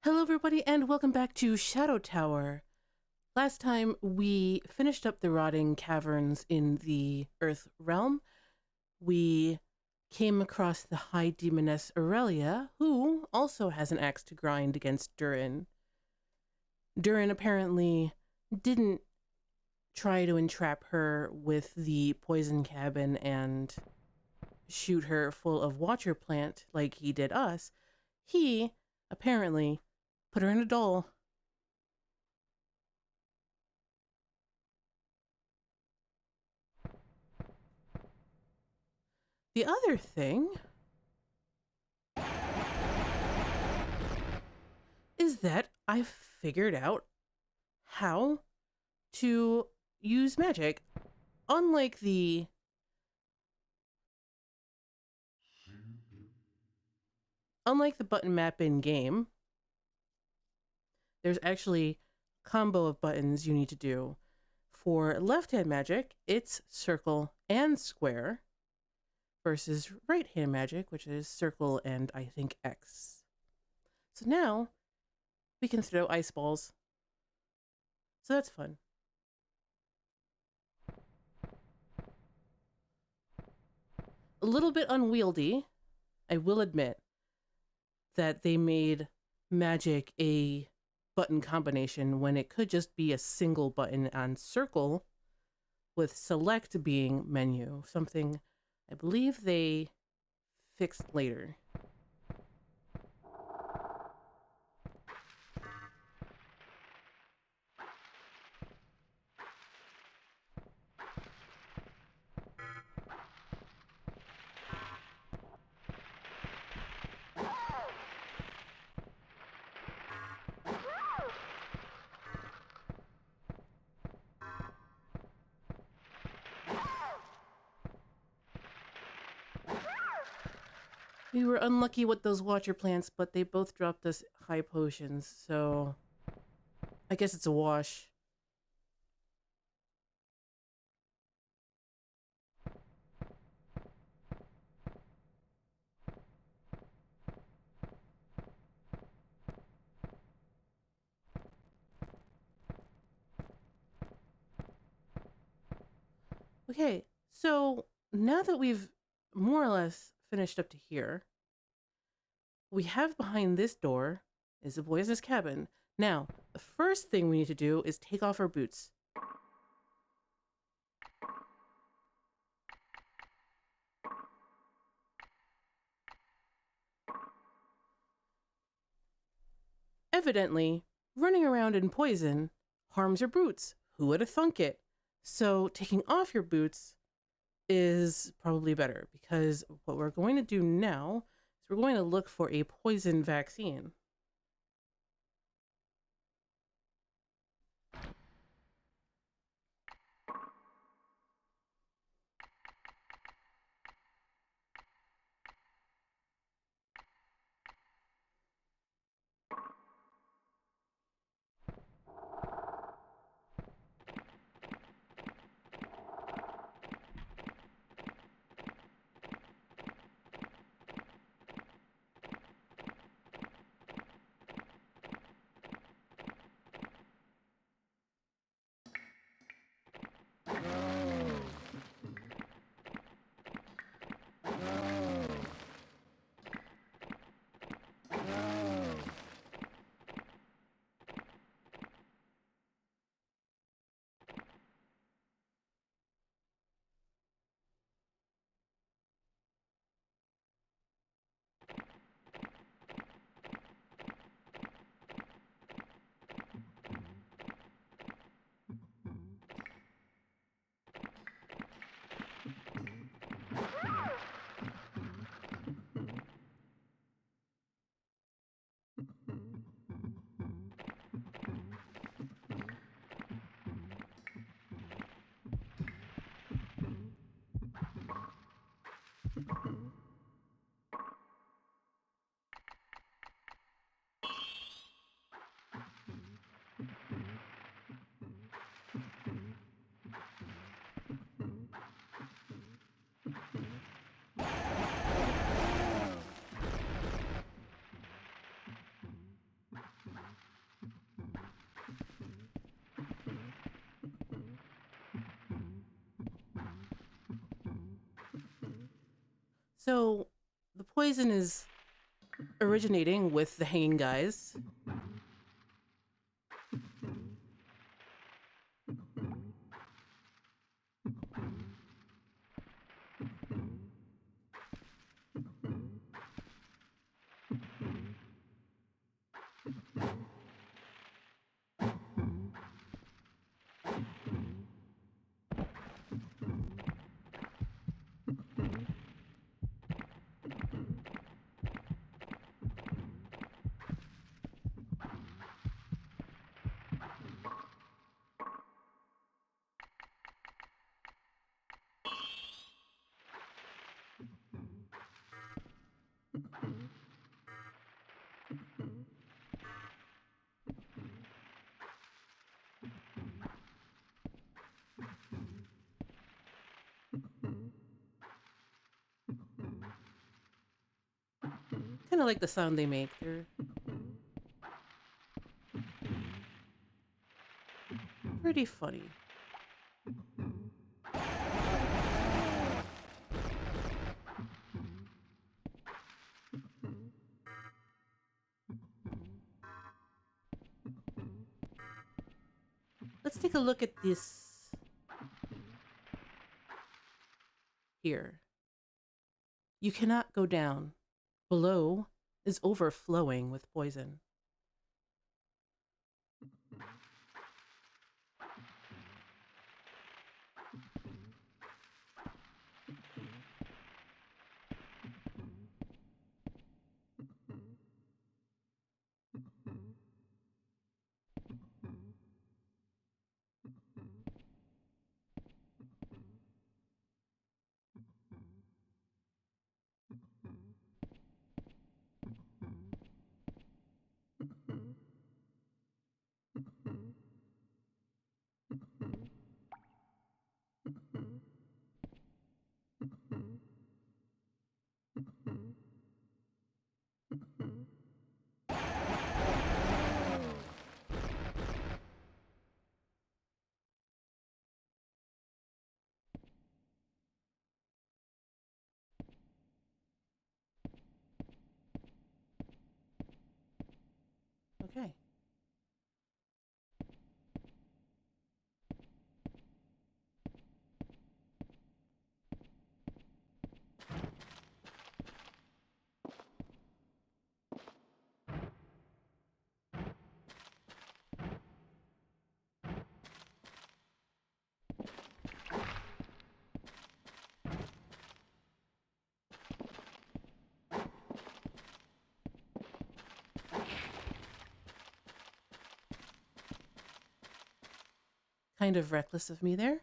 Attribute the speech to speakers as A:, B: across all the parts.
A: Hello, everybody, and welcome back to Shadow Tower. Last time we finished up the rotting caverns in the Earth realm. We came across the High Demoness Aurelia, who also has an axe to grind against Durin. Durin apparently didn't try to entrap her with the poison cabin and shoot her full of Watcher Plant like he did us. He apparently put her in a doll. The other thing is that I've figured out how to use magic. Unlike the button map in game, there's actually a combo of buttons you need to do. For left-hand magic, it's circle and square versus right-hand magic, which is circle and I think X. So now we can throw ice balls. So that's fun. A little bit unwieldy, I will admit, that they made magic a button combination when it could just be a single button on circle, with select being menu, something I believe they fixed later. We were unlucky with those Watcher Plants, but they both dropped us high potions, so I guess it's a wash. Okay, so now that we've more or less finished up to here, we have behind this door is a poisonous cabin. Now, the first thing we need to do is take off our boots. Evidently, running around in poison harms your boots. Who would have thunk it? So taking off your boots is probably better, because what we're going to do now is we're going to look for a poison vaccine. So the poison is originating with the hanging guys. Kind of like the sound they make. They're pretty funny. Let's take a look at this here. You cannot go down. Below is overflowing with poison. Okay. Kind of reckless of me there.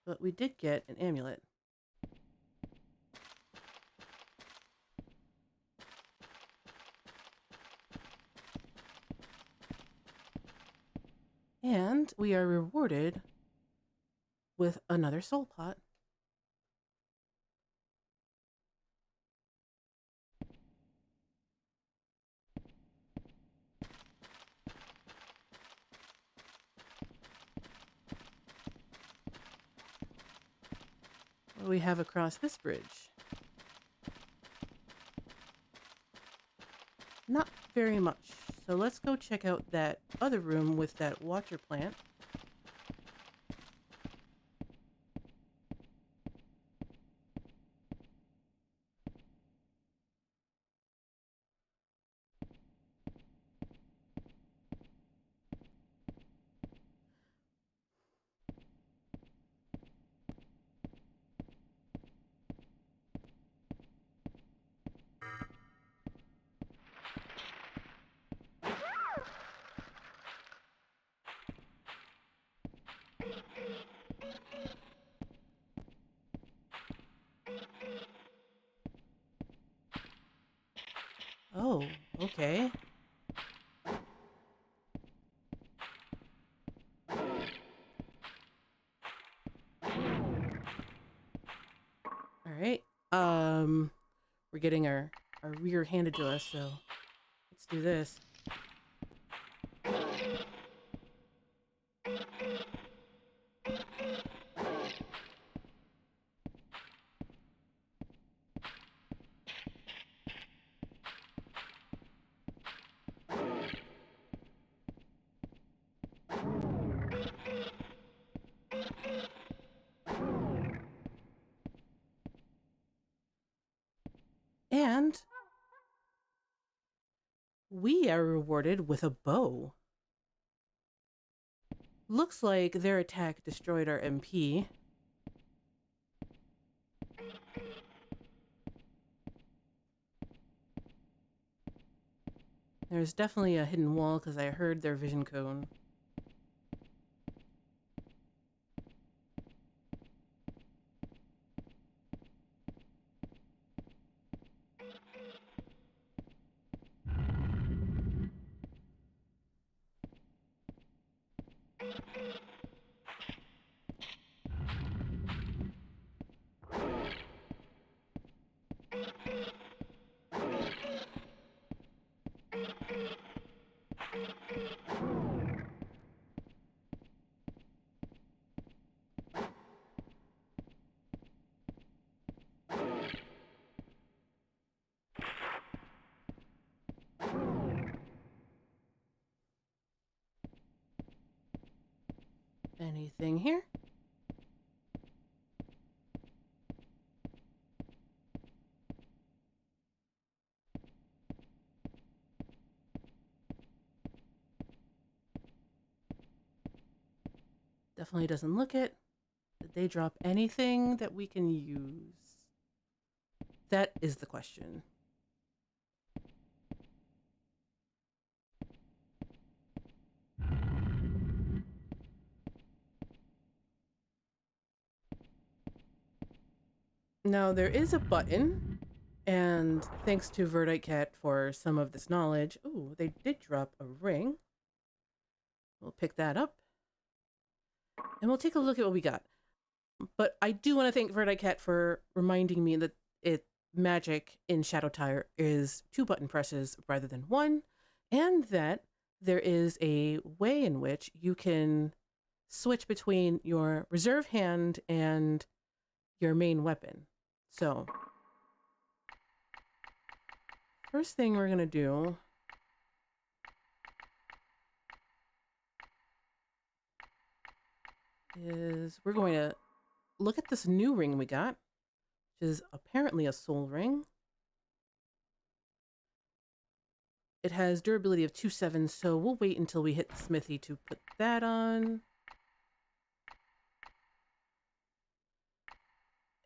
A: But we did get an amulet. And we are rewarded with another soul pot. What do we have across this bridge? Not very much. So let's go check out that other room with that water plant. Oh, okay. All right. We're getting our rear handed to us, so let's do this. And we are rewarded with a bow. Looks like their attack destroyed our MP. There's definitely a hidden wall because I heard their vision cone. Anything here? Definitely doesn't look it. Did they drop anything that we can use? That is the question. Now, there is a button, and thanks to Verdite Cat for some of this knowledge. Ooh, they did drop a ring. We'll pick that up. And we'll take a look at what we got. But I do want to thank Verdite Cat for reminding me that magic in Shadow Tower is 2 button presses rather than 1, and that there is a way in which you can switch between your reserve hand and your main weapon. So, first thing we're going to do is we're going to look at this new ring we got, which is apparently a soul ring. It has durability of 2/7, so we'll wait until we hit the smithy to put that on.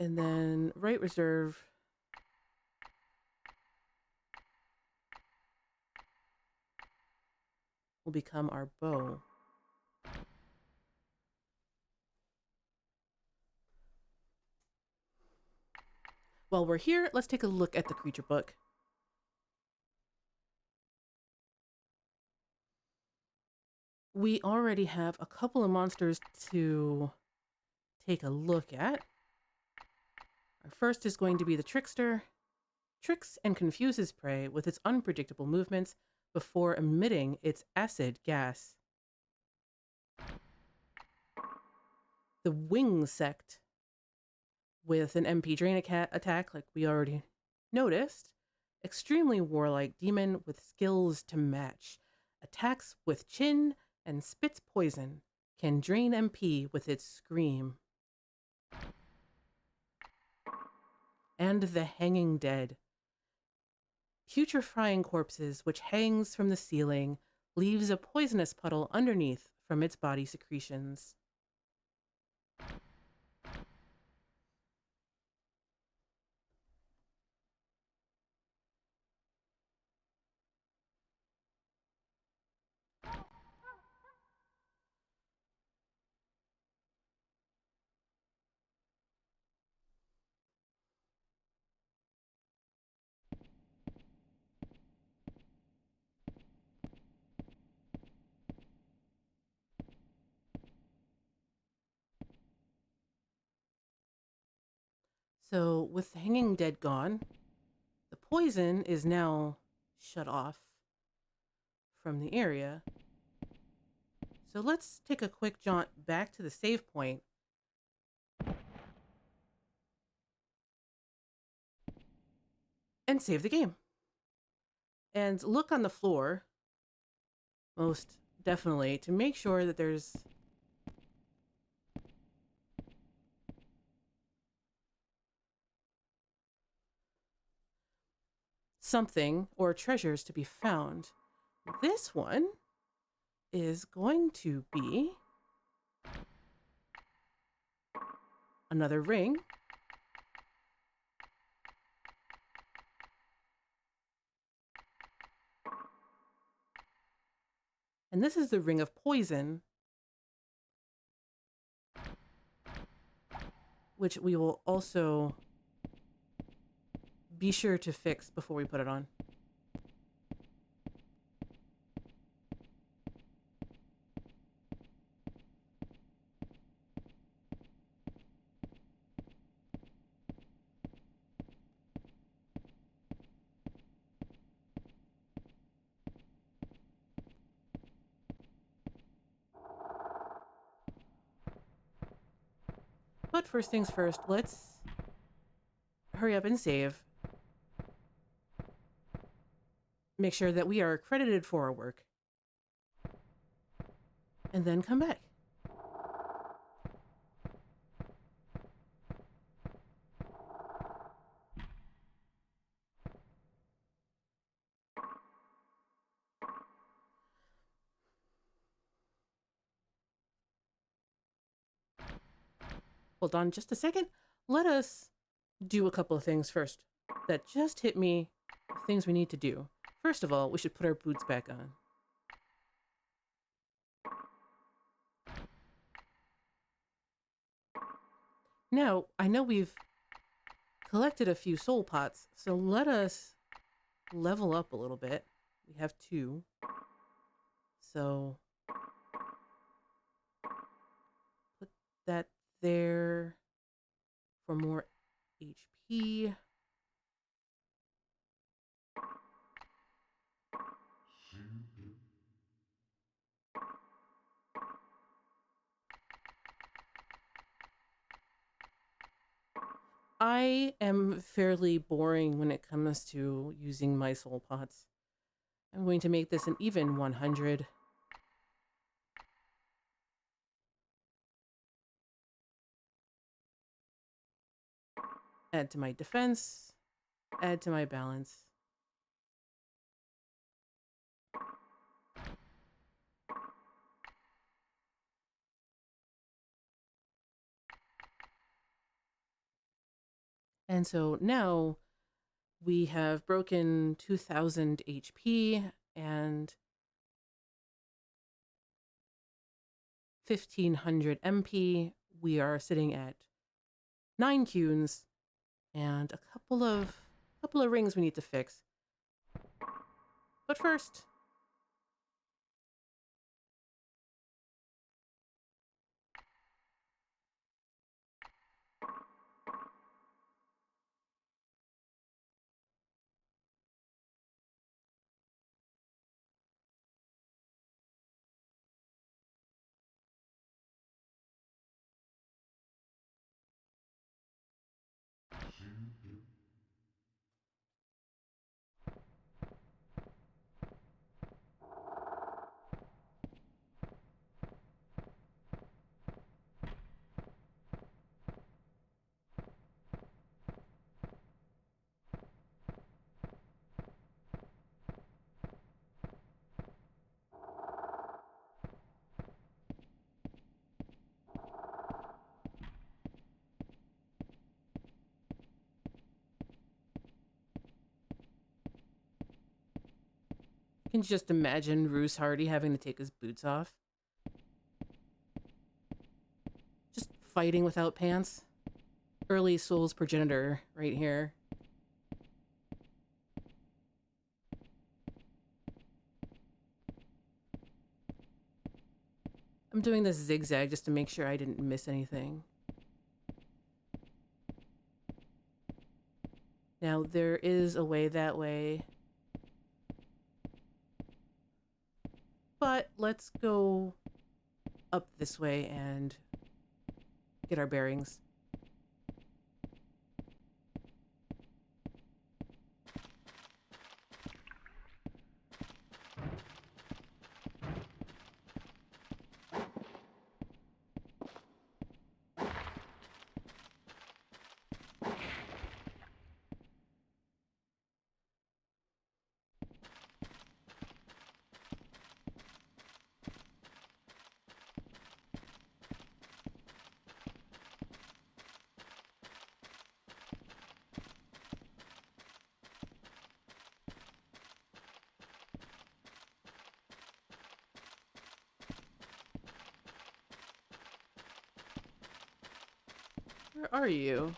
A: And then right reserve will become our bow. While we're here, let's take a look at the creature book. We already have a couple of monsters to take a look at. Our first is going to be the Trickster. Tricks and confuses prey with its unpredictable movements before emitting its acid gas. The Wing Sect, with an MP Drain attack like we already noticed. Extremely warlike demon with skills to match. Attacks with chin and spits poison. Can drain MP with its scream. And the Hanging Dead. Putrefying corpses which hangs from the ceiling, leaves a poisonous puddle underneath from its body secretions. So with the Hanging Dead gone, the poison is now shut off from the area. So let's take a quick jaunt back to the save point. And save the game. And look on the floor, most definitely, to make sure that there's something or treasures to be found. This one is going to be another ring. And this is the ring of poison, which we will also be sure to fix before we put it on. But first things first, let's hurry up and save. Make sure that we are credited for our work. And then come back. Hold on just a second. Let us do a couple of things first that just hit me, things we need to do. First of all, we should put our boots back on. Now, I know we've collected a few soul pots, so let us level up a little bit. We have 2. So put that there for more HP. I am fairly boring when it comes to using my soul pots. I'm going to make this an even 100. Add to my defense, add to my balance. And so now we have broken 2000 HP and 1500 MP. We are sitting at 9 cunes and a couple of rings we need to fix. But first, can you just imagine Roose Hardy having to take his boots off? Just fighting without pants. Early Soul's progenitor right here. I'm doing this zigzag just to make sure I didn't miss anything. Now, there is a way that way. But let's go up this way and get our bearings. Where are you?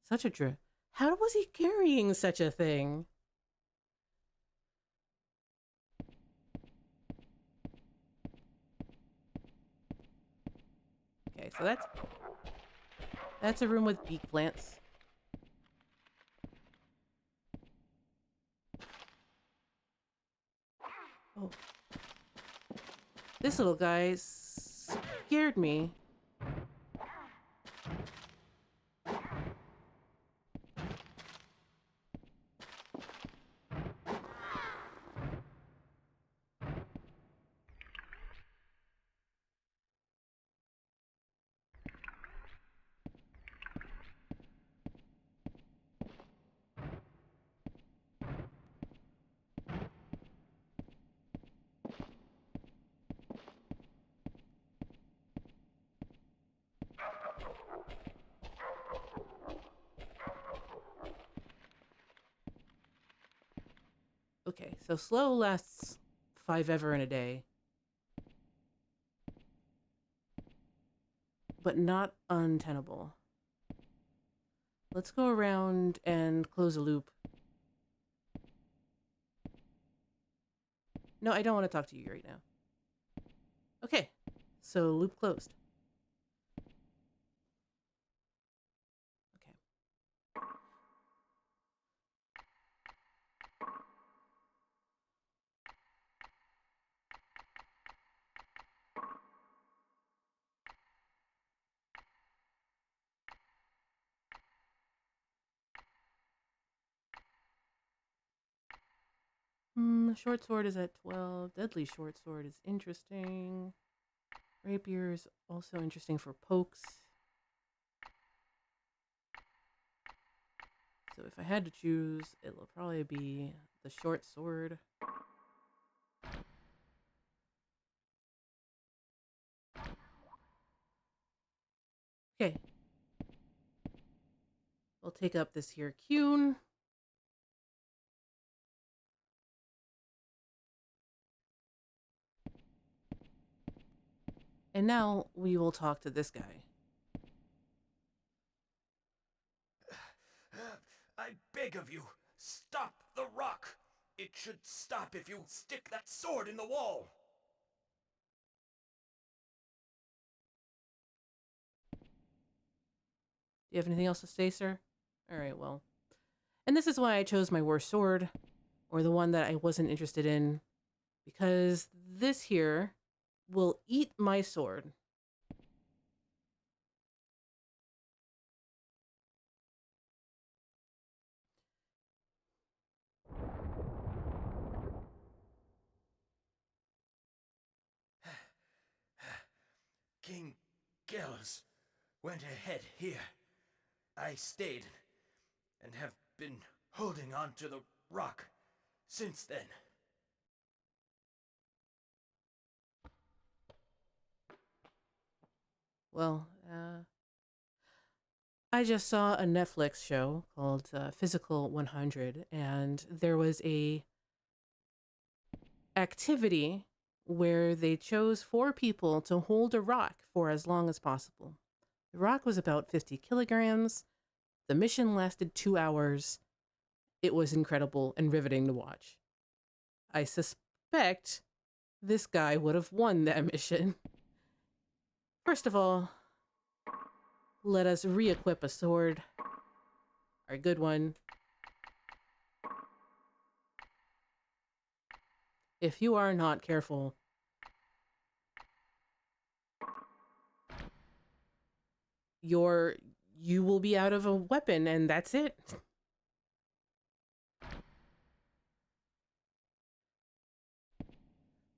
A: Such a drip. How was he carrying such a thing? Okay, so that's a room with beak plants. Oh. This little guy scared me. Okay, so slow lasts 5 ever in a day. But not untenable. Let's go around and close a loop. No, I don't want to talk to you right now. Okay, so loop closed. Okay. Short sword is at 12. Deadly short sword is interesting. Rapier is also interesting for pokes. So if I had to choose, it'll probably be the short sword. Okay. We'll take up this here Cune. And now we will talk to this guy.
B: I beg of you, stop the rock! It should stop if you stick that sword in the wall!
A: Do you have anything else to say, sir? Alright, well. And this is why I chose my worst sword, or the one that I wasn't interested in, because this here will eat my sword.
B: King Gels went ahead here. I stayed and have been holding on to the rock since then.
A: Well, I just saw a Netflix show called Physical 100, and there was a activity where they chose 4 people to hold a rock for as long as possible. The rock was about 50 kilograms. The mission lasted 2 hours. It was incredible and riveting to watch. I suspect this guy would have won that mission. First of all, let us re-equip a sword. Our good one. If you are not careful, you will be out of a weapon and that's it.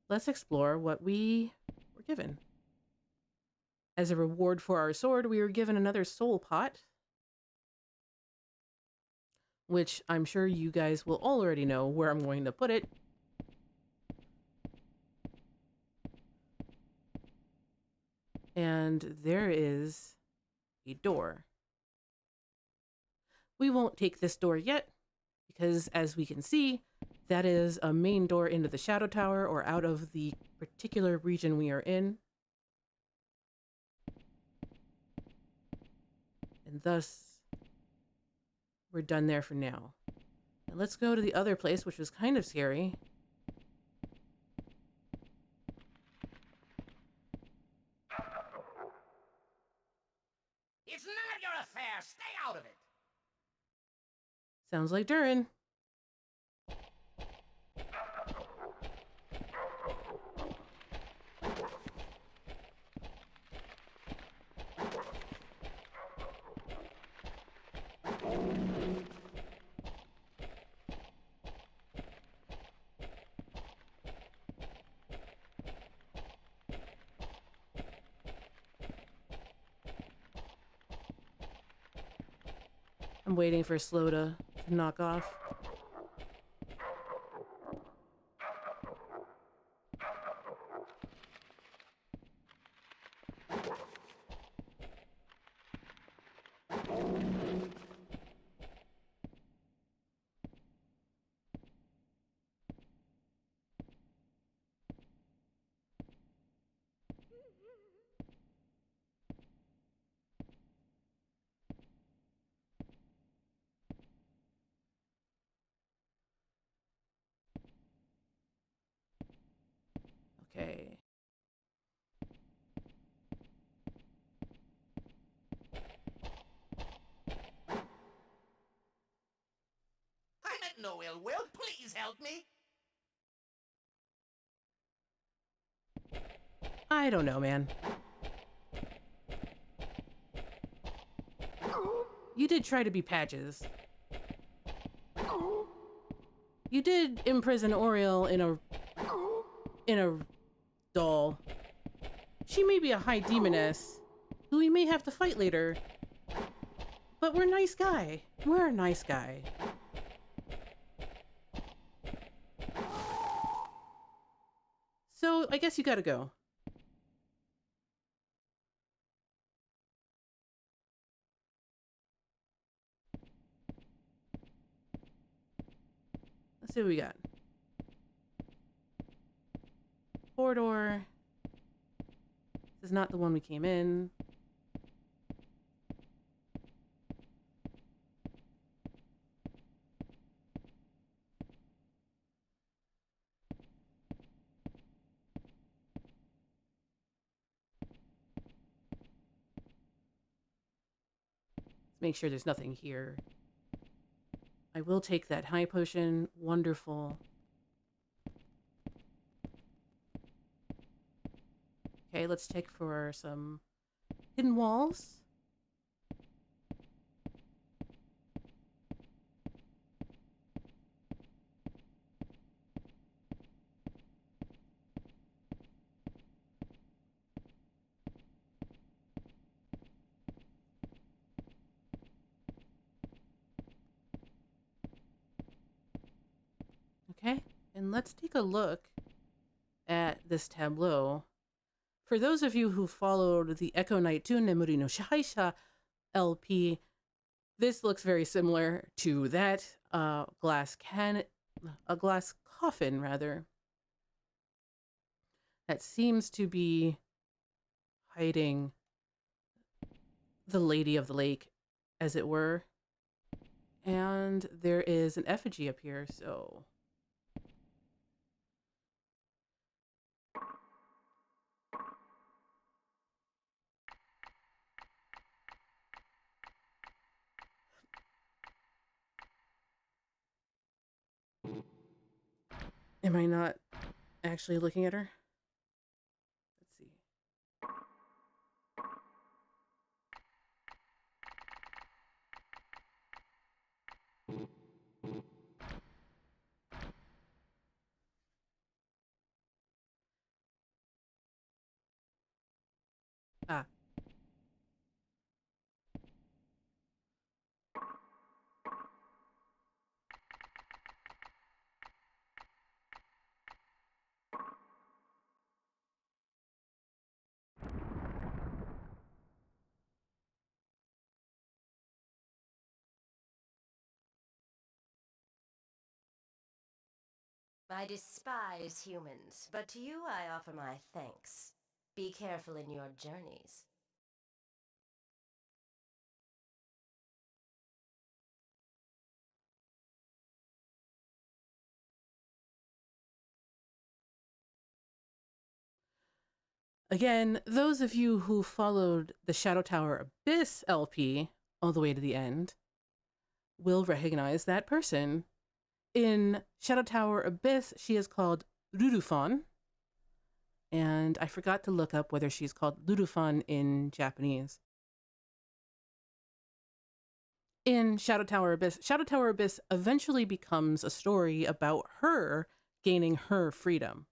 A: Let's explore what we were given. As a reward for our sword, we were given another soul pot, which I'm sure you guys will already know where I'm going to put it. And there is a door. We won't take this door yet, because as we can see, that is a main door into the Shadow Tower or out of the particular region we are in. And thus, we're done there for now. Now let's go to the other place, which was kind of scary.
B: It's not your affair. Stay out of it.
A: Sounds like Durin. I'm waiting for Slow to knock off. Okay.
B: I meant no ill will. Please help me.
A: I don't know, man. You did try to be Patches. You did imprison Oriel in a doll. She may be a high demoness, who we may have to fight later. But we're a nice guy. We're a nice guy. So I guess you gotta go. Let's see what we got. Corridor. This is not the one we came in. Let's make sure there's nothing here. I will take that high potion. Wonderful. Okay, let's check for some hidden walls. Okay, and let's take a look at this tableau. For those of you who followed the Echo Night 2 Nemuri no Shaisha LP, this looks very similar to that a glass coffin rather, that seems to be hiding the Lady of the Lake, as it were. And there is an effigy up here, so am I not actually looking at her? Let's see. Ah.
C: I despise humans, but to you I offer my thanks. Be careful in your journeys.
A: Again, those of you who followed the Shadow Tower Abyss LP all the way to the end will recognize that person. In Shadow Tower Abyss, she is called Rurufon, and I forgot to look up whether she's called Rurufon in Japanese. In Shadow Tower Abyss eventually becomes a story about her gaining her freedom.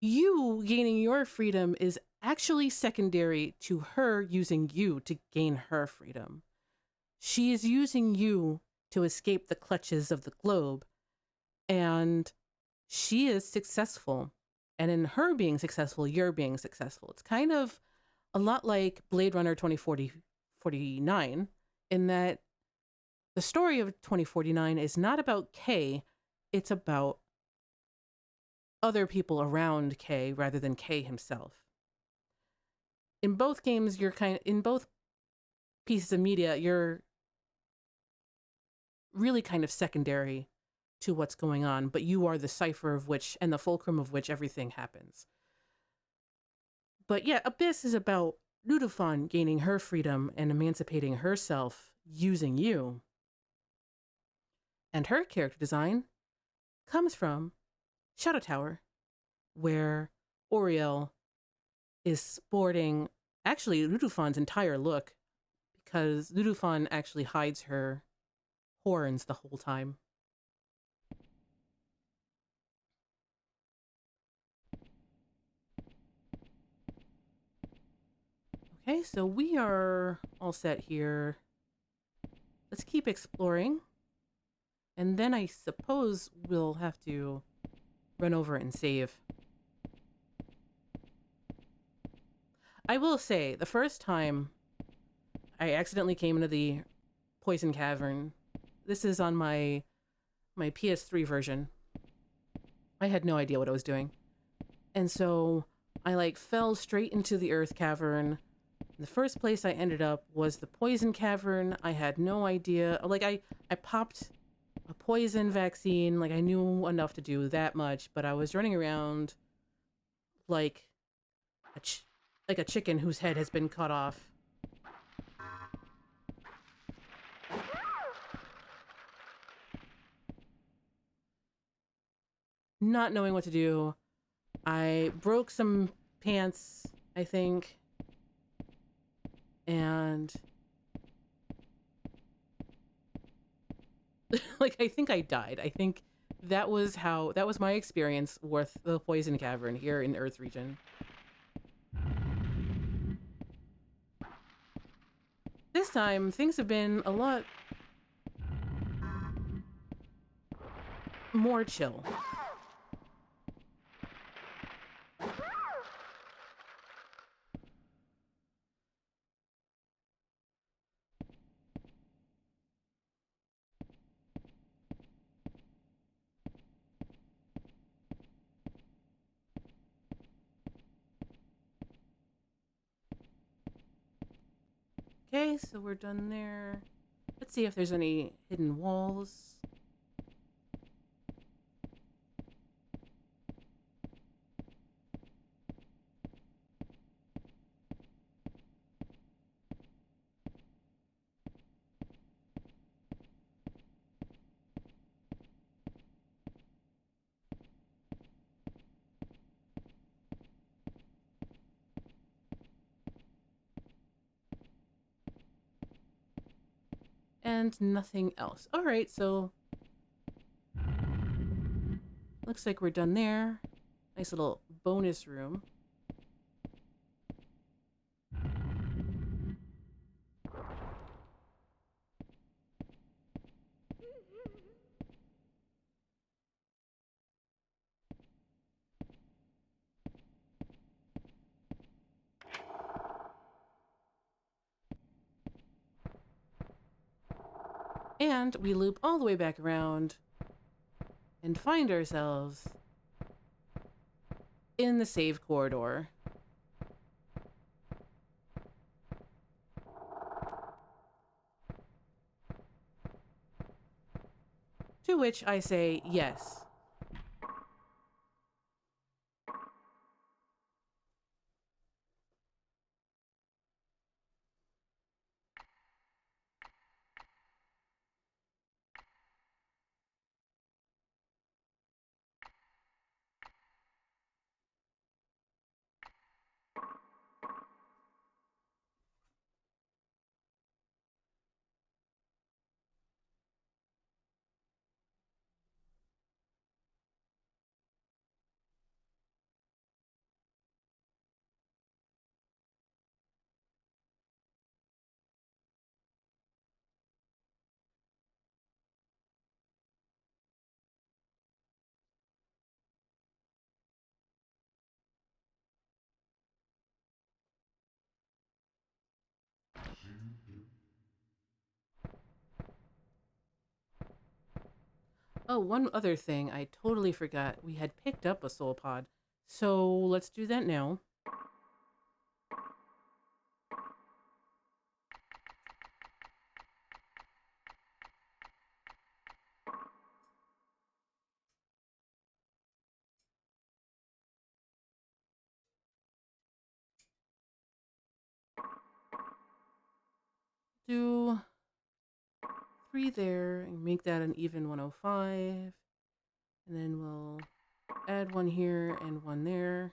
A: You gaining your freedom is actually secondary to her using you to gain her freedom. She is using you to escape the clutches of the globe, and she is successful. And in her being successful, you're being successful. It's kind of a lot like Blade Runner 2049, in that the story of 2049 is not about Kay, it's about other people around Kay rather than Kay himself. In both games, in both pieces of media, you're really kind of secondary to what's going on, but you are the cipher of which and the fulcrum of which everything happens. But yeah, Abyss is about Ludufon gaining her freedom and emancipating herself using you. And her character design comes from Shadow Tower, where Oriel is sporting actually Ludufon's entire look, because Ludufon actually hides her horns the whole time. Okay, so we are all set here. Let's keep exploring. And then I suppose we'll have to run over and save. I will say, the first time I accidentally came into the Poison Cavern, this is on my PS3 version. I had no idea what I was doing. And so I fell straight into the Earth Cavern. The first place I ended up was the Poison Cavern. I had no idea. I popped a poison vaccine. I knew enough to do that much, but I was running around like a chicken whose head has been cut off. Not knowing what to do. I broke some pants, I think. And I think I died. I think that was my experience with the Poison Cavern here in Earth region. This time things have been a lot more chill. Okay, so we're done there. Let's see if there's any hidden walls. And nothing else. All right, so looks like we're done there. Nice little bonus room. And we loop all the way back around and find ourselves in the save corridor. To which I say yes. Oh, one other thing I totally forgot. We had picked up a soul pod. So let's do that now. Do 3 there and make that an even 105. And then we'll add 1 here and 1 there.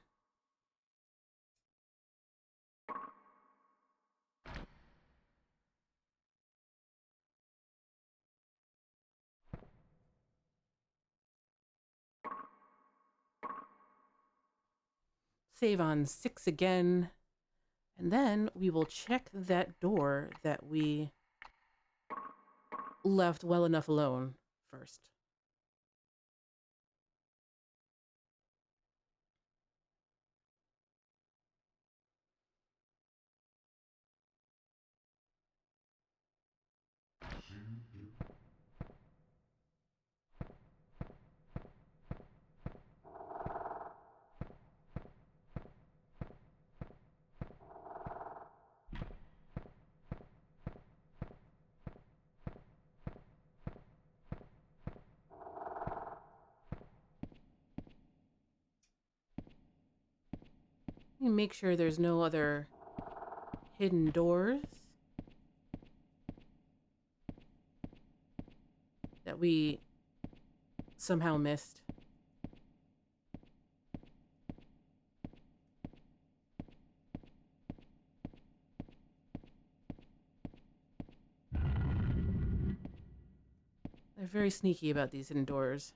A: Save on 6 again. And then we will check that door that we left well enough alone first. Make sure there's no other hidden doors that we somehow missed. They're very sneaky about these hidden doors.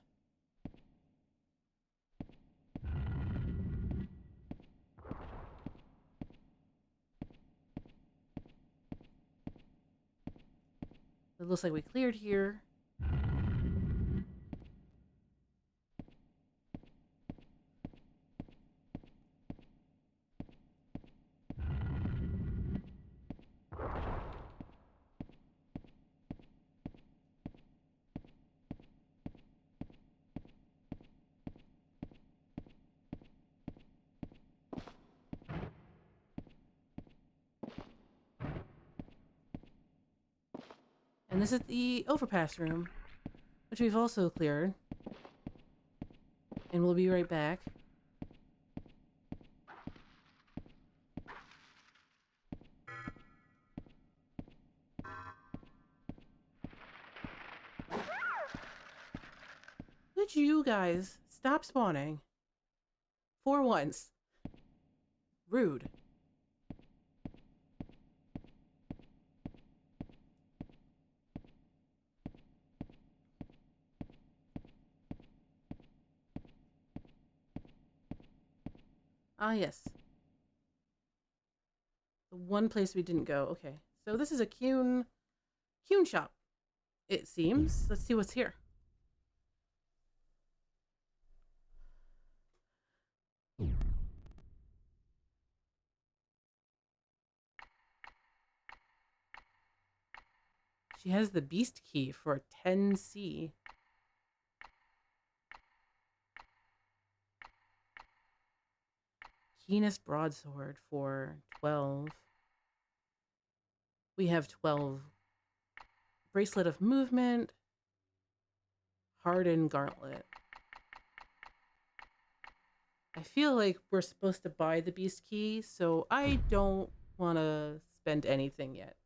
A: It looks like we cleared here. And this is the overpass room, which we've also cleared. And we'll be right back. Would you guys stop spawning? For once. Rude. Ah, yes. The one place we didn't go. Okay. So this is a Kuhn shop, it seems. Let's see what's here. She has the beast key for 10C. keenest broadsword for 12. We have 12. Bracelet of movement. Hardened gauntlet. I feel like we're supposed to buy the beast key, so I don't want to spend anything yet.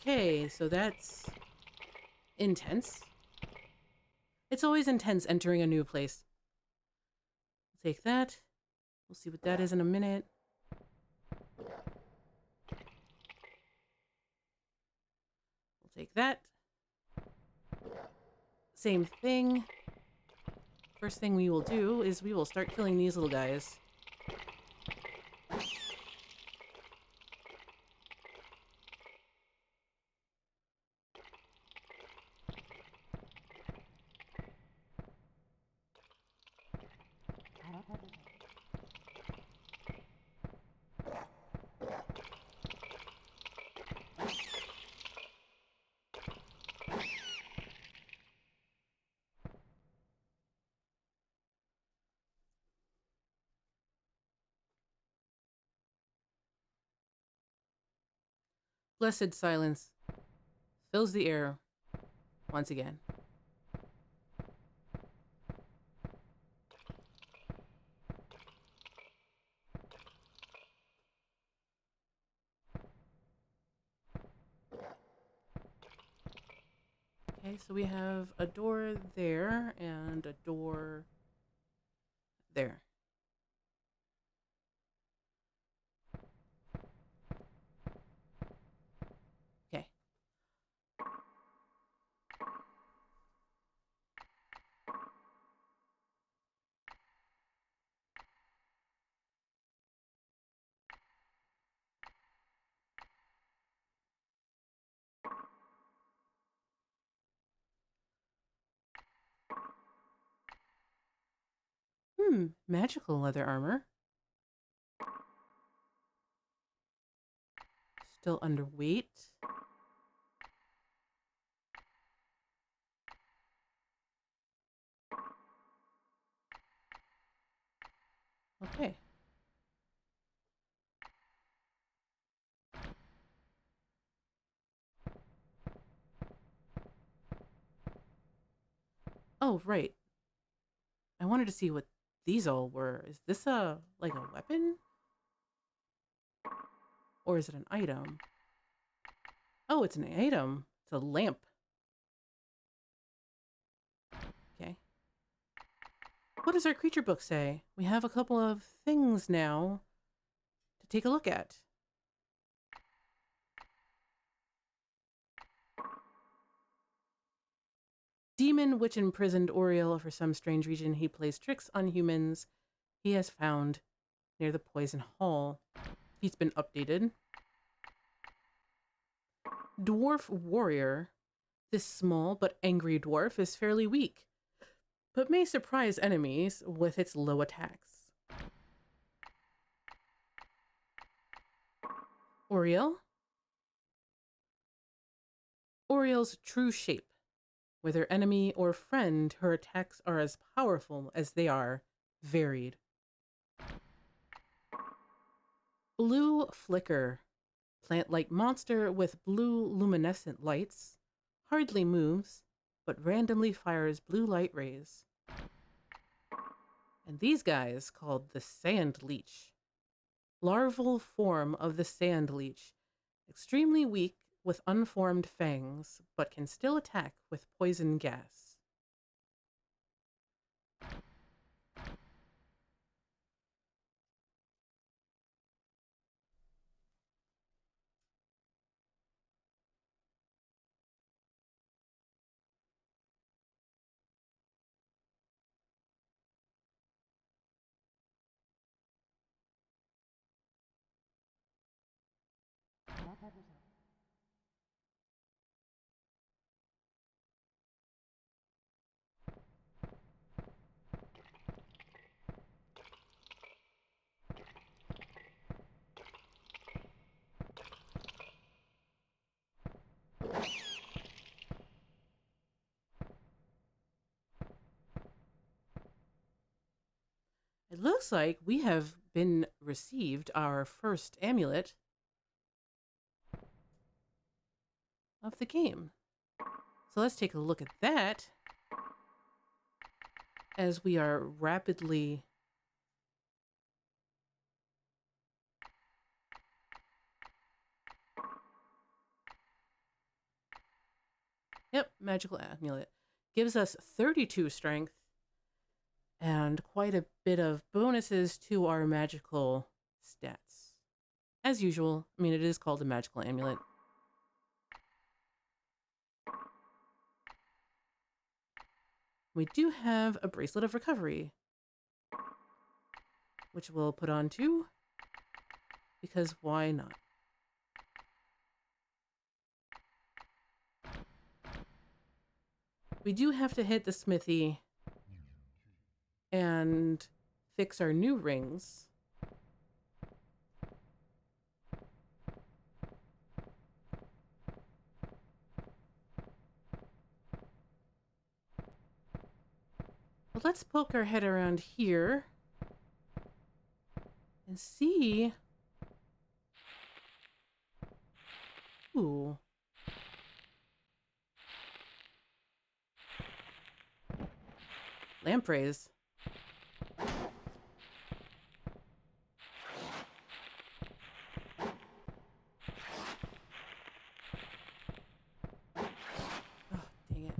A: Okay, so that's intense. It's always intense entering a new place. We'll take that. We'll see what that is in a minute. We'll take that. Same thing. First thing we will do is we will start killing these little guys. Blessed silence fills the air once again. Okay, so we have a door there and a door there. Okay. Magical leather armor. Still underweight. Okay. Oh, right. I wanted to see what these all were. Is this like a weapon? Or is it an item? Oh, it's an item. It's a lamp. Okay. What does our creature book say? We have a couple of things now to take a look at. Demon which imprisoned Oriel for some strange reason. He plays tricks on humans he has found near the poison hall. He's been updated. Dwarf warrior. This small but angry dwarf is fairly weak, but may surprise enemies with its low attacks. Oriel. Oriel's true shape. Whether enemy or friend, her attacks are as powerful as they are varied. Blue flicker. Plant-like monster with blue luminescent lights. Hardly moves, but randomly fires blue light rays. And these guys called the sand leech. Larval form of the sand leech. Extremely weak with unformed fangs, but can still attack with poison gas. It looks like we have been received our first amulet of the game. So let's take a look at that as we are rapidly magical amulet. Gives us 32 strength and quite a bit of bonuses to our magical stats. As usual, I mean, it is called a magical amulet. We do have a bracelet of recovery, which we'll put on too, because why not? We do have to hit the smithy and fix our new rings. But let's poke our head around here and see. Ooh. Lampreys. Oh, dang it.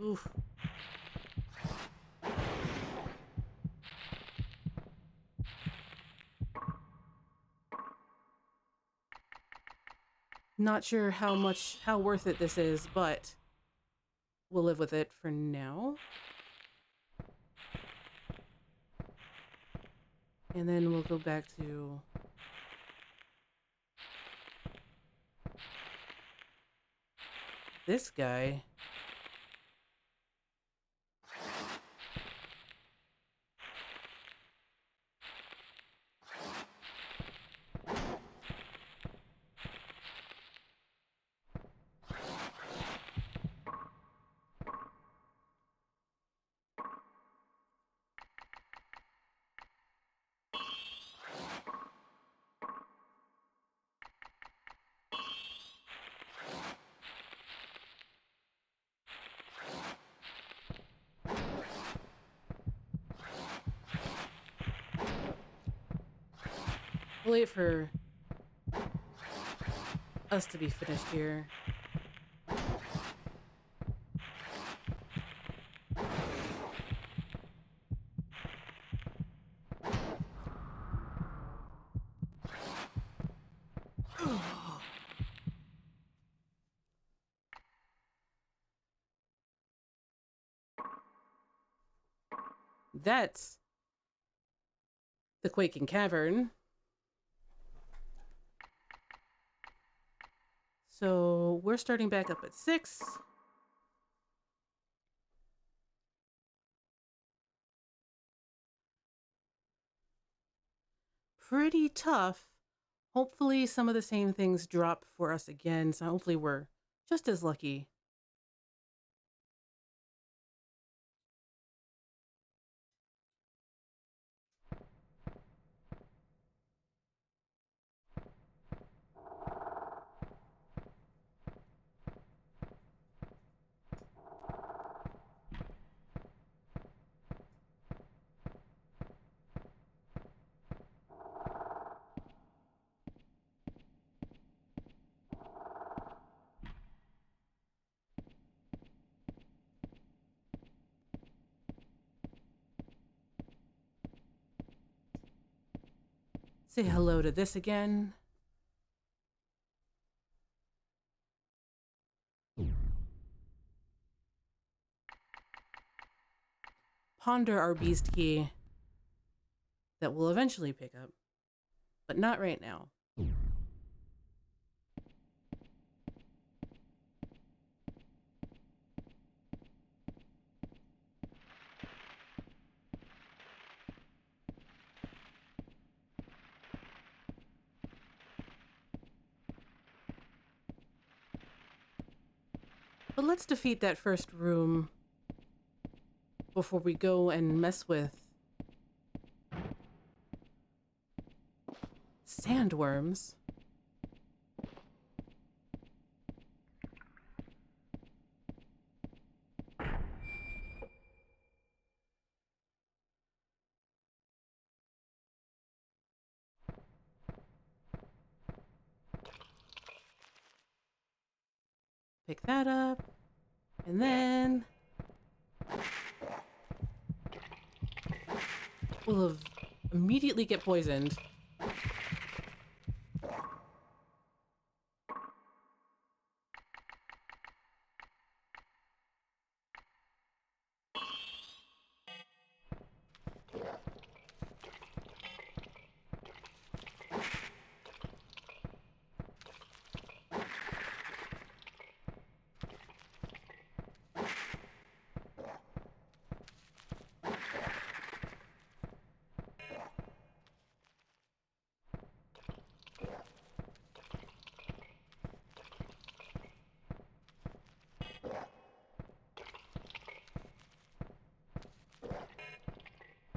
A: Oof. Not sure how worth it this is, but we'll live with it for now. And then we'll go back to this guy. We'll wait for us to be finished here. That's the Quaking Cavern. So we're starting back up at 6. Pretty tough. Hopefully some of the same things drop for us again, so hopefully we're just as lucky. Say hello to this again. Ponder our beast key that we'll eventually pick up, but not right now. But let's defeat that first room before we go and mess with sandworms. Pick that up, and then we'll immediately get poisoned.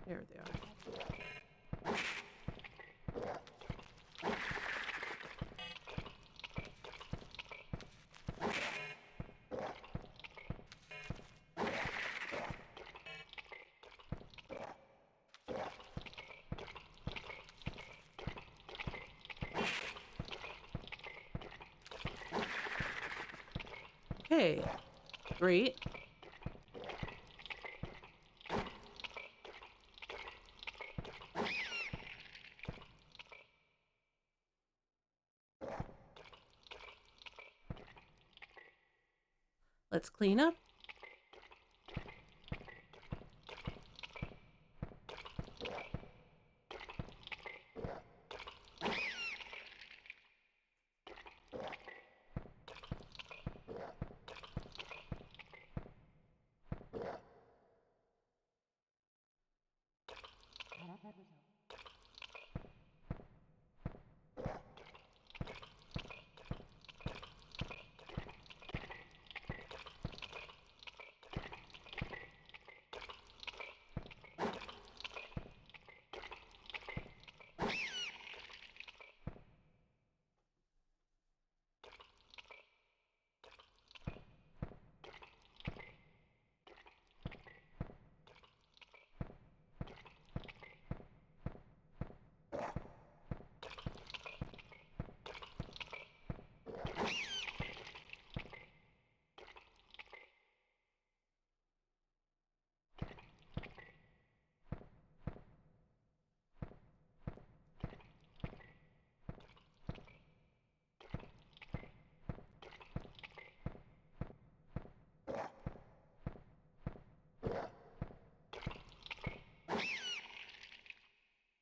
A: There they are. Okay, great. Let's clean up.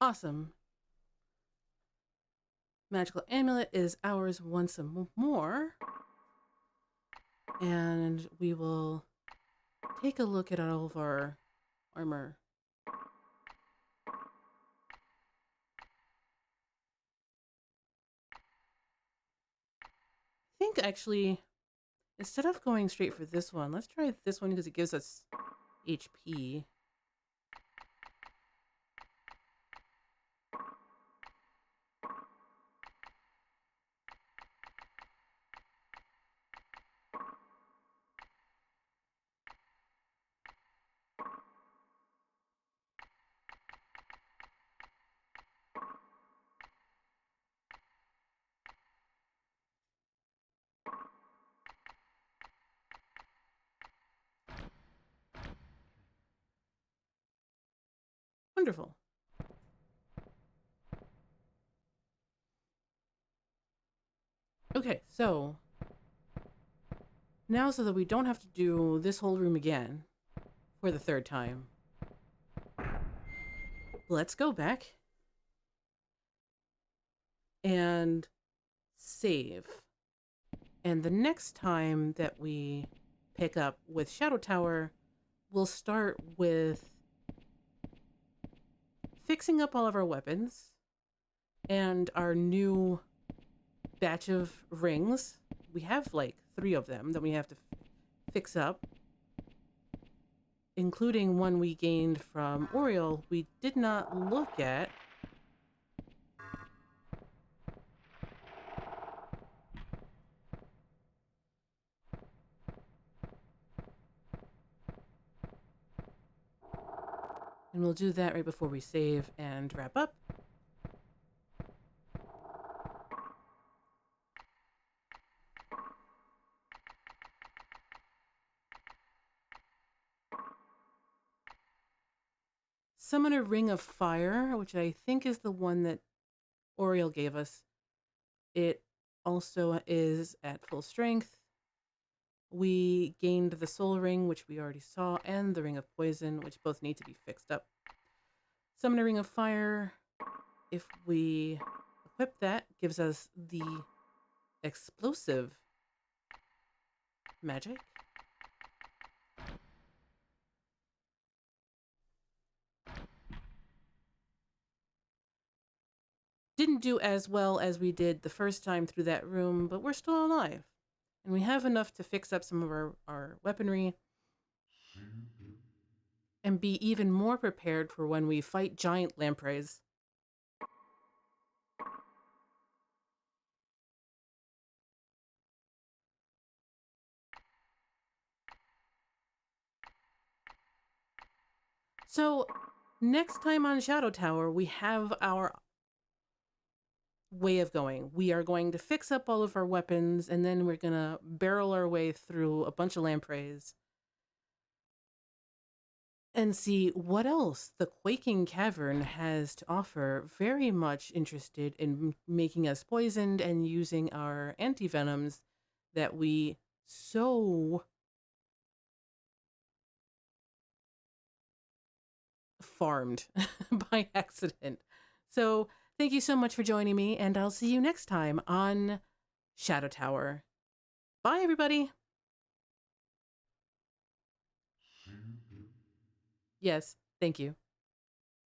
A: Awesome. Magical amulet is ours once more. And we will take a look at all of our armor. I think actually, instead of going straight for this one, let's try this one because it gives us HP. Wonderful. Okay, so now so that we don't have to do this whole room again for the third time, let's go back and save. And the next time that we pick up with Shadow Tower, we'll start with fixing up all of our weapons and our new batch of rings. We have like 3 of them that we have to fix up, including one we gained from Oriole we did not look at. And we'll do that right before we save and wrap up. Summon a ring of fire, which I think is the one that Oriole gave us. It also is at full strength. We gained the soul ring, which we already saw, and the ring of poison, which both need to be fixed up. Summon a ring of fire, if we equip that, gives us the explosive magic. Didn't do as well as we did the first time through that room, but we're still alive. And we have enough to fix up some of our weaponry and be even more prepared for when we fight giant lampreys. So next time on Shadow Tower, we have our way of going. We are going to fix up all of our weapons, and then we're going to barrel our way through a bunch of lampreys and see what else the Quaking Cavern has to offer. Very much interested in making us poisoned and using our antivenoms that we so farmed by accident. So thank you so much for joining me, and I'll see you next time on Shadow Tower. Bye, everybody. Yes, thank you.